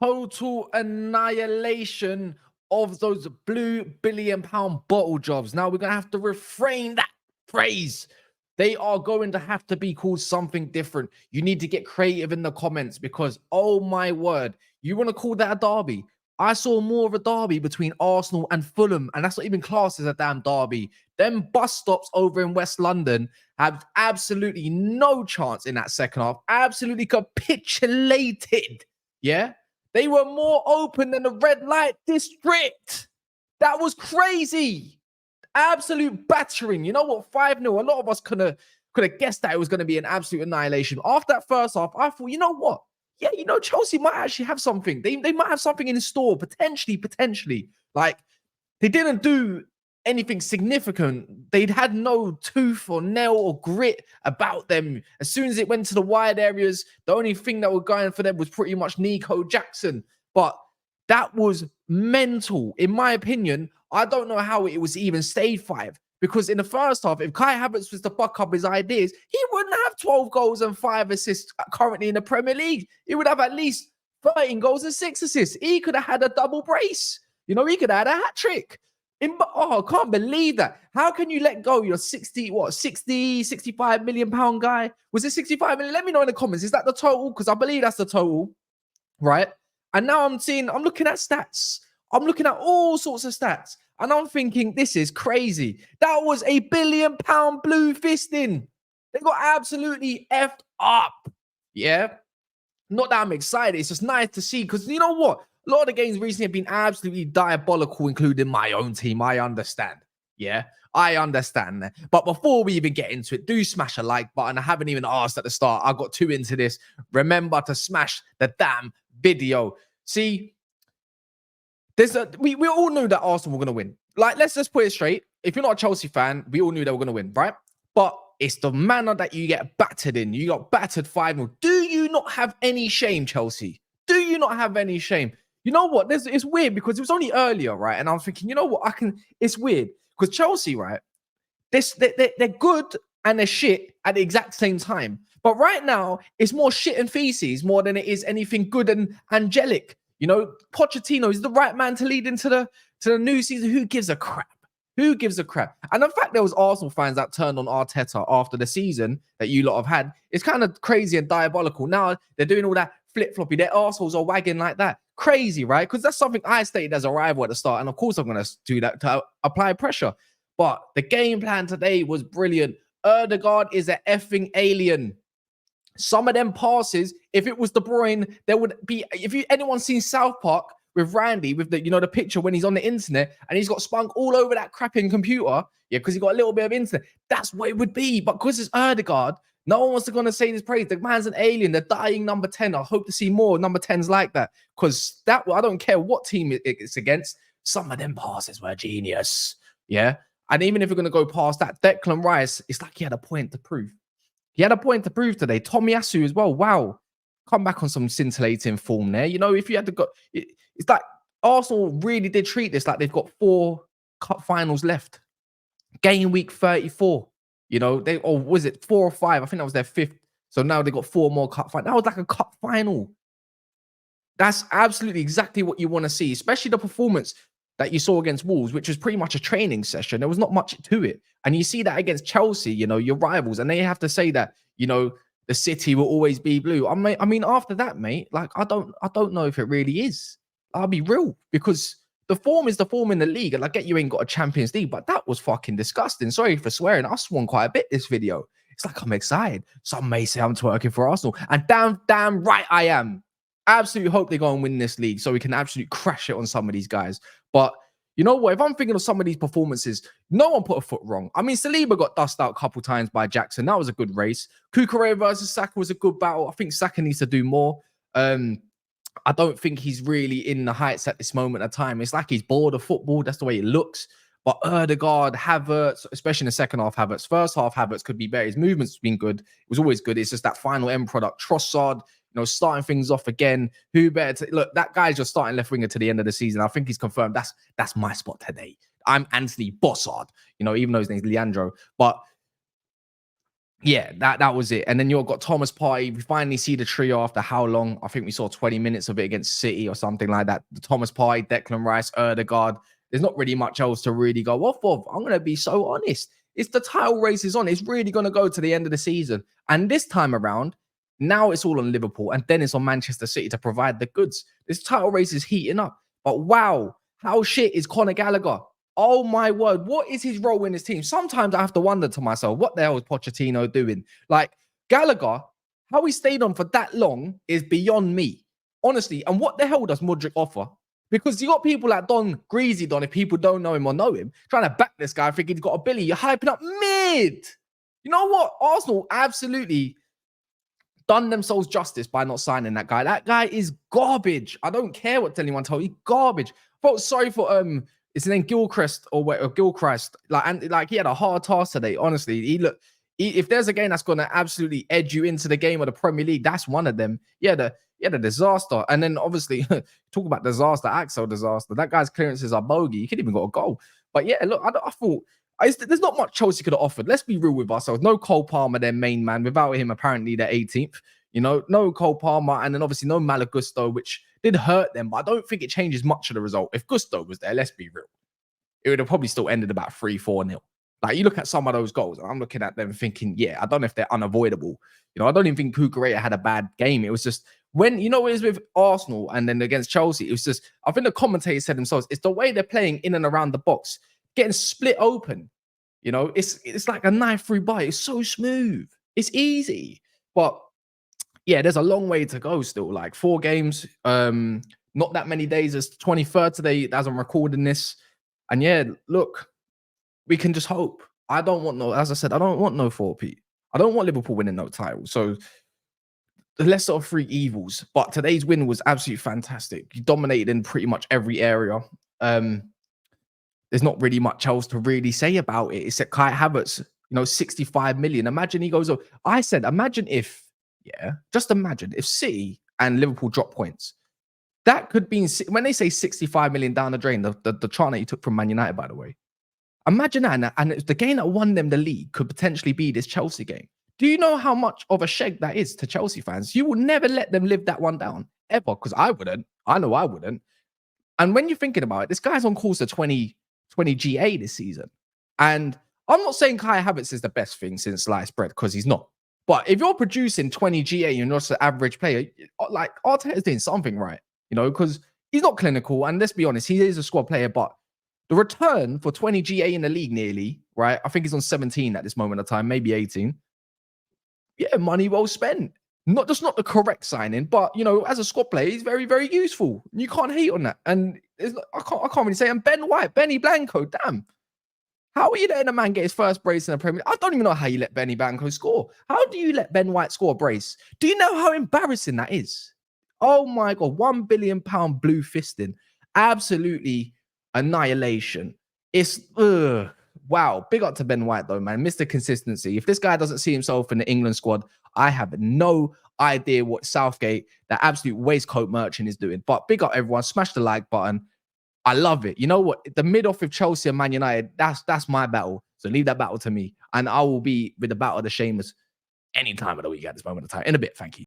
total annihilation of those blue billion-pound bottle jobs. Now we're going to have to refrain that phrase. They are going to have to be called something different. You need to get creative in the comments because, oh my word, you want to call that a derby? I saw more of a derby between Arsenal and Fulham, and that's not even classed as a damn derby. Them bus stops over in West London have absolutely no chance in that second half. Absolutely capitulated. Yeah? They were more open than the red light district. That was crazy. Absolute battering. You know what? 5-0. A lot of us could have guessed that it was going to be an absolute annihilation. After that first half, I thought, you know what? Yeah, Chelsea might actually have something. They might have something in store, potentially. Like, they didn't do anything significant. They'd had no tooth or nail or grit about them. As soon as it went to the wide areas, the only thing that were going for them was pretty much Nico Jackson. But that was mental. In my opinion, I don't know how it was even stayed 5. Because in the first half, if Kai Havertz was to buck up his ideas, he wouldn't have 12 goals and 5 assists currently in the Premier League. He would have at least 13 goals and 6 assists. He could have had a double brace. He could have had a hat trick. I can't believe that. How can you let go your 65 million pound guy? Was it 65 million? Let me know in the comments. Is that the total? Because I believe that's the total, right? And now I'm looking at stats. I'm looking at all sorts of stats. And I'm thinking, this is crazy. That was a £1 billion blue fisting. They got absolutely effed up. Yeah? Not that I'm excited. It's just nice to see. Because you know what? A lot of the games recently have been absolutely diabolical, including my own team. I understand. Yeah? I understand that. But before we even get into it, do smash a like button. I haven't even asked at the start. I got too into this. Remember to smash the damn video. See, we all knew that Arsenal were going to win. Like, let's just put it straight. If you're not a Chelsea fan, we all knew they were going to win, right? But it's the manner that you get battered in. You got battered 5-0. Do you not have any shame, Chelsea? Do you not have any shame? You know what? It's weird because it was only earlier, right? And I was thinking, you know what? It's weird because Chelsea, right? They're good and they're shit at the exact same time. But right now, it's more shit and feces more than it is anything good and angelic. Pochettino is the right man to lead into the new season. Who gives a crap? Who gives a crap? And the fact there was Arsenal fans that turned on Arteta after the season that you lot have had, it's kind of crazy and diabolical. Now they're doing all that flip-floppy. Their arseholes are wagging like that. Crazy, right? Because that's something I stated as a rival at the start. And of course I'm going to do that to apply pressure. But the game plan today was brilliant. Ødegaard is an effing alien. Some of them passes, if it was De Bruyne, there would be. Anyone seen South Park with Randy with the picture when he's on the internet and he's got spunk all over that crapping computer, yeah, because he got a little bit of internet. That's what it would be. But because it's Ødegaard, no one wants to go and say his praise. The man's an alien. The dying number 10. I hope to see more number 10s like that. Because I don't care what team it's against. Some of them passes were genius. Yeah. And even if we're going to go past that, Declan Rice, it's like he had a point to prove. He had a point to prove today. Tomiyasu as well. Wow. Come back on some scintillating form there. If you had to go, it's like Arsenal really did treat this like they've got 4 cup finals left. Game week 34. Was it 4 or 5? I think that was their 5th. So now they got 4 more cup finals. That was like a cup final. That's absolutely exactly what you want to see, especially the performance that you saw against Wolves, which was pretty much a training session. There was not much to it. And you see that against Chelsea, your rivals, and they have to say that, the city will always be blue. I mean, after that, mate, like, I don't know if it really is. I'll be real, because the form is the form in the league. And I get you ain't got a Champions League, but that was fucking disgusting. Sorry for swearing. I swung quite a bit this video. It's like I'm excited. Some may say I'm twerking for Arsenal. And damn right I am. Absolutely hope they go and win this league so we can absolutely crash it on some of these guys. But you know what? If I'm thinking of some of these performances, no one put a foot wrong. I mean, Saliba got dust out a couple times by Jackson. That was a good race. Cucurella versus Saka was a good battle. I think Saka needs to do more. I don't think he's really in the heights at this moment of time. It's like he's bored of football. That's the way it looks. But Ødegaard, Havertz, especially in the second half, Havertz. First half, Havertz could be better. His movement's been good. It was always good. It's just that final end product. Trossard, starting things off again. Who better look, that guy's just starting left winger to the end of the season. I think he's confirmed that's my spot today. I'm Anthony Bossard, even though his name's Leandro. But Yeah, that was it. And then you've got Thomas Partey. We finally see the trio after how long? I think we saw 20 minutes of it against City or something like that. The Thomas Partey, Declan Rice, Erdegaard. There's not really much else to really go off of. I'm going to be so honest. It's the title race is on. It's really going to go to the end of the season. And this time around, now it's all on Liverpool. And then it's on Manchester City to provide the goods. This title race is heating up. But wow, how shit is Conor Gallagher? Oh my word, what is his role in this team? Sometimes I have to wonder to myself, what the hell is Pochettino doing? Like Gallagher, how he stayed on for that long is beyond me, honestly. And what the hell does Mudryk offer? Because you got people like Don Greasy Don, if people don't know him or know him, trying to back this guy, thinking he's got a Billy. You're hyping up mid. You know what? Arsenal absolutely done themselves justice by not signing that guy. That guy is garbage. I don't care what anyone told you. Garbage. Felt sorry for his name Gilchrist or what, or Gilchrist. Like he had a hard task today. Honestly, if there's a game that's going to absolutely edge you into the game of the Premier League, that's one of them. Yeah, the disaster. And then obviously talk about disaster, Axel disaster. That guy's clearances are bogey. He could even got a goal. But yeah, look, I thought there's not much Chelsea could have offered. Let's be real with ourselves. No Cole Palmer, their main man. Without him, apparently they're 18th. You know, no Cole Palmer, and then obviously no Malo Gusto, which did hurt them, but I don't think it changes much of the result. If Gusto was there, let's be real, it would have probably still ended about 3-4-0. Like you look at some of those goals, and I'm looking at them thinking, yeah, I don't know if they're unavoidable. You know, I don't even think Cucurella had a bad game. It was just when, you know, it was with Arsenal and then against Chelsea, it was just, I think the commentators said themselves, it's the way they're playing in and around the box, getting split open. You know, it's like a knife through bite. It's so smooth. It's easy. But yeah, there's a long way to go still. Like 4 games, not that many days. It's 23rd today as I'm recording this. And yeah, look, we can just hope. I don't want no, as I said, I don't want no 4P. I don't want Liverpool winning no title. So the lesser of 3 evils. But today's win was absolutely fantastic. You dominated in pretty much every area. There's not really much else to really say about it. Except Kai Havertz, 65 million. Imagine he goes, I said, imagine if, just imagine if City and Liverpool drop points. That could be, when they say 65 million down the drain, the chart that you took from Man United, by the way. Imagine that, and the game that won them the league could potentially be this Chelsea game. Do you know how much of a shake that is to Chelsea fans? You will never let them live that one down, ever, because I wouldn't. I know I wouldn't. And when you're thinking about it, this guy's on course to 20 GA this season. And I'm not saying Kai Havertz is the best thing since sliced bread, because he's not. But if you're producing 20 GA and you're not an average player, like Arteta's doing something right, because he's not clinical. And let's be honest, he is a squad player, but the return for 20 GA in the league nearly, right? I think he's on 17 at this moment of time, maybe 18. Yeah, money well spent. Not the correct signing, but as a squad player, he's very, very useful. You can't hate on that. And I can't really say. And Ben White, Benny Blanco, damn. How are you letting a man get his first brace in the Premier League? I don't even know how you let Benny Blanco score. How do you let Ben White score a brace? Do you know how embarrassing that is? Oh my God, £1 billion blue fisting. Absolutely annihilation. It's wow. Big up to Ben White though, man. Mr. Consistency. If this guy doesn't see himself in the England squad, I have no idea what Southgate, that absolute waistcoat merchant, is doing. But big up everyone. Smash the like button. I love it. You know what? The mid-off with Chelsea and Man United, that's my battle. So leave that battle to me. And I will be with the battle of the Shamers any time of the week at this moment of time. In a bit. Thank you.